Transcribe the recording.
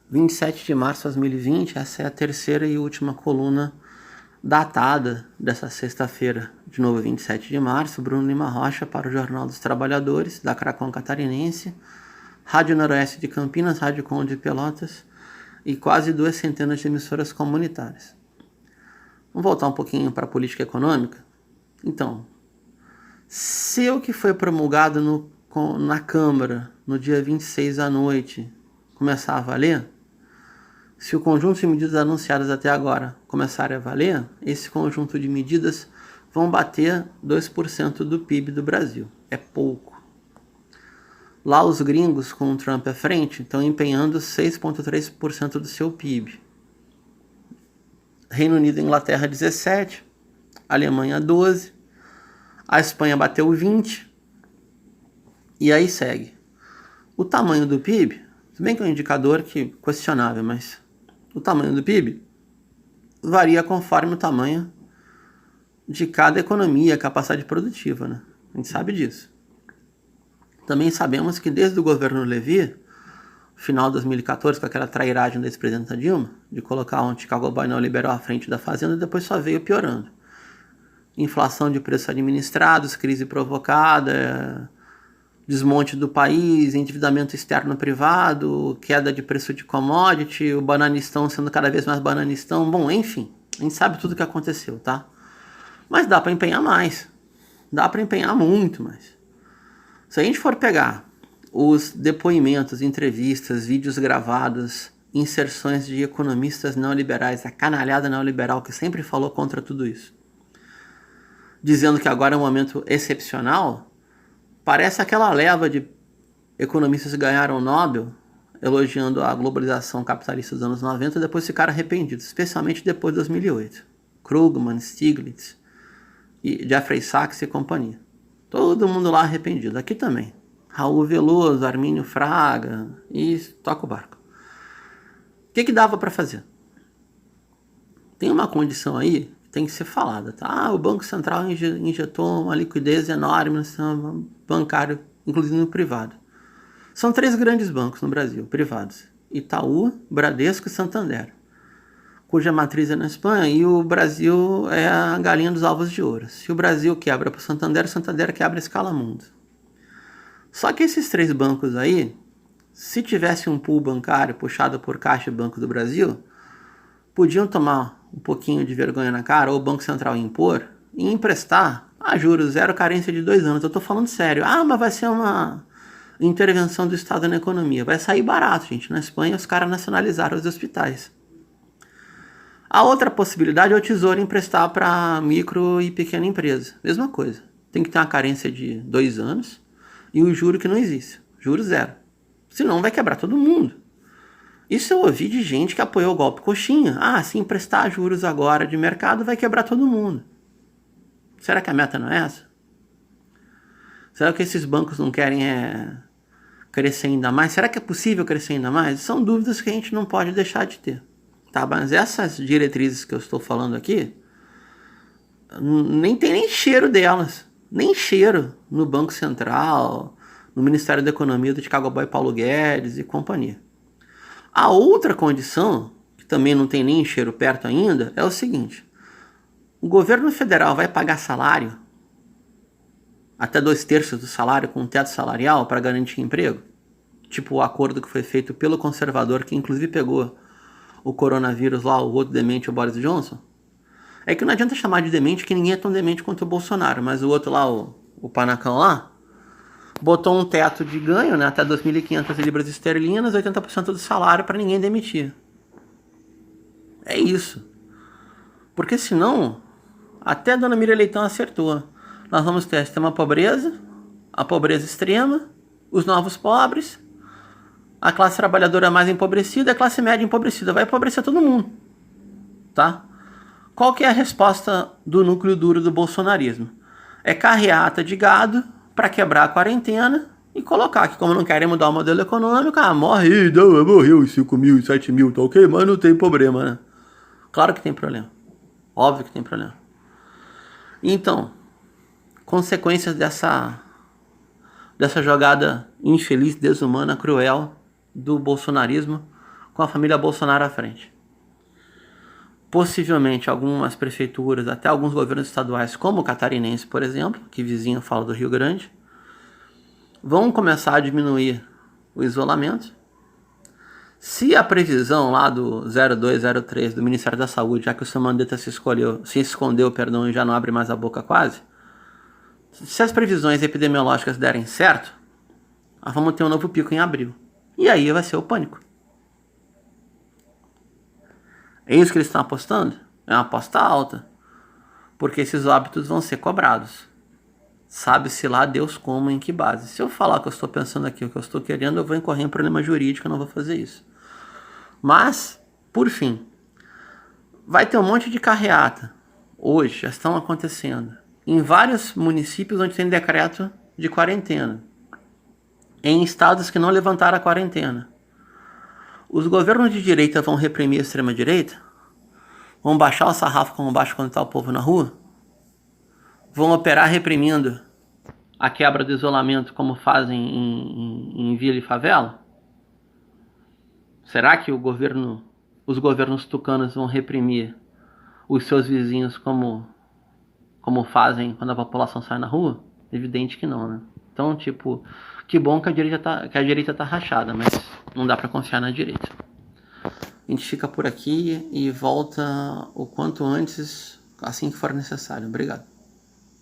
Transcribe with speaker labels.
Speaker 1: 27 de março de 2020, essa é a terceira e última coluna datada dessa sexta-feira, de novo 27 de março, Bruno Lima Rocha para o Jornal dos Trabalhadores, da Cracon Catarinense, Rádio Noroeste de Campinas, Rádio Conde de Pelotas e quase 2 centenas de emissoras comunitárias. Vamos voltar um pouquinho para a política econômica? Então, se o que foi promulgado na Câmara no dia 26 à noite começar a valer, se o conjunto de medidas anunciadas até agora começarem a valer, esse conjunto de medidas vão bater 2% do PIB do Brasil. É pouco. Lá os gringos, com o Trump à frente, estão empenhando 6,3% do seu PIB. Reino Unido e Inglaterra 17%, Alemanha 12%, a Espanha bateu 20%, e aí segue. O tamanho do PIB, tudo bem que é um indicador questionável, mas o tamanho do PIB varia conforme o tamanho de cada economia, capacidade produtiva, né? A gente sabe disso. Também sabemos que desde o governo Levy, final de 2014, com aquela trairagem da ex-presidenta Dilma, de colocar um Chicago Boy neoliberal à frente da fazenda, depois só veio piorando. Inflação de preços administrados, crise provocada, desmonte do país, endividamento externo privado, queda de preço de commodity, o bananistão sendo cada vez mais bananistão. Bom, enfim, a gente sabe tudo o que aconteceu, tá? Mas dá para empenhar mais. Dá para empenhar muito mais. Se a gente for pegar os depoimentos, entrevistas, vídeos gravados, inserções de economistas neoliberais, a canalhada neoliberal que sempre falou contra tudo isso, dizendo que agora é um momento excepcional, parece aquela leva de economistas que ganharam o Nobel, elogiando a globalização capitalista dos anos 90 e depois ficaram arrependidos, especialmente depois de 2008. Krugman, Stiglitz, e Jeffrey Sachs e companhia. Todo mundo lá arrependido. Aqui também. Raul Veloso, Armínio Fraga e toca o barco. O que dava para fazer? Tem uma condição aí que tem que ser falada, tá? O Banco Central injetou uma liquidez enorme no sistema bancário, inclusive no privado. São 3 grandes bancos no Brasil, privados. Itaú, Bradesco e Santander, cuja matriz é na Espanha, e o Brasil é a galinha dos ovos de ouro. Se o Brasil quebra para o Santander quebra a escala mundo. Só que esses 3 bancos aí, se tivesse um pool bancário puxado por Caixa e Banco do Brasil, podiam tomar um pouquinho de vergonha na cara, ou o Banco Central impor, e emprestar a juros zero, carência de 2 anos. Eu estou falando sério. Mas vai ser uma intervenção do Estado na economia. Vai sair barato, gente. Na Espanha, os caras nacionalizaram os hospitais. A outra possibilidade é o Tesouro emprestar para micro e pequena empresa. Mesma coisa. Tem que ter uma carência de 2 anos e o juro que não existe. Juro zero. Senão vai quebrar todo mundo. Isso eu ouvi de gente que apoiou o golpe coxinha. Se emprestar juros agora de mercado vai quebrar todo mundo. Será que a meta não é essa? Será que esses bancos não querem crescer ainda mais? Será que é possível crescer ainda mais? São dúvidas que a gente não pode deixar de ter. Tá, mas essas diretrizes que eu estou falando aqui, nem tem nem cheiro delas. Nem cheiro no Banco Central, no Ministério da Economia do Chicago Boy Paulo Guedes e companhia. A outra condição, que também não tem nem cheiro perto ainda, é o seguinte. O governo federal vai pagar salário, até 2/3 do salário com teto salarial para garantir emprego? Tipo o acordo que foi feito pelo conservador, que inclusive pegou o coronavírus lá, o outro demente, o Boris Johnson. É que não adianta chamar de demente, que ninguém é tão demente quanto o Bolsonaro, mas o outro lá, o panacão lá, botou um teto de ganho, né, até 2.500 libras esterlinas, 80% do salário para ninguém demitir. É isso. Porque senão, até a dona Miriam Leitão acertou. Nós vamos ter a pobreza, a pobreza extrema, os novos pobres, a classe trabalhadora mais empobrecida, a classe média empobrecida. Vai empobrecer todo mundo, tá? Qual que é a resposta do núcleo duro do bolsonarismo? É carreata de gado para quebrar a quarentena e colocar que, como não querem mudar o modelo econômico, morreu os 5 mil, 7 mil, tá ok? Mas não tem problema, né? Claro que tem problema. Óbvio que tem problema. Então, consequências dessa jogada infeliz, desumana, cruel do bolsonarismo com a família Bolsonaro à frente. Possivelmente algumas prefeituras, até alguns governos estaduais, como o catarinense, por exemplo, que vizinho fala do Rio Grande, vão começar a diminuir o isolamento. Se a previsão lá do 0203 do Ministério da Saúde, já que o seu Mandetta se escondeu, e já não abre mais a boca quase, se as previsões epidemiológicas derem certo, nós vamos ter um novo pico em abril. E aí vai ser o pânico. É isso que eles estão apostando? É uma aposta alta. Porque esses óbitos vão ser cobrados. Sabe-se lá Deus como, em que base. Se eu falar o que eu estou pensando aqui, o que eu estou querendo, eu vou incorrer em problema jurídico, eu não vou fazer isso. Mas, por fim, vai ter um monte de carreata. Hoje já estão acontecendo. Em vários municípios onde tem decreto de quarentena. Em estados que não levantaram a quarentena. Os governos de direita vão reprimir a extrema-direita? Vão baixar o sarrafo como baixo quando está o povo na rua? Vão operar reprimindo a quebra do isolamento como fazem em vila e favela? Será que os governos tucanos vão reprimir os seus vizinhos como fazem quando a população sai na rua? Evidente que não, né? Então, tipo, que bom que a direita tá rachada, mas não dá pra confiar na direita. A gente fica por aqui e volta o quanto antes, assim que for necessário. Obrigado.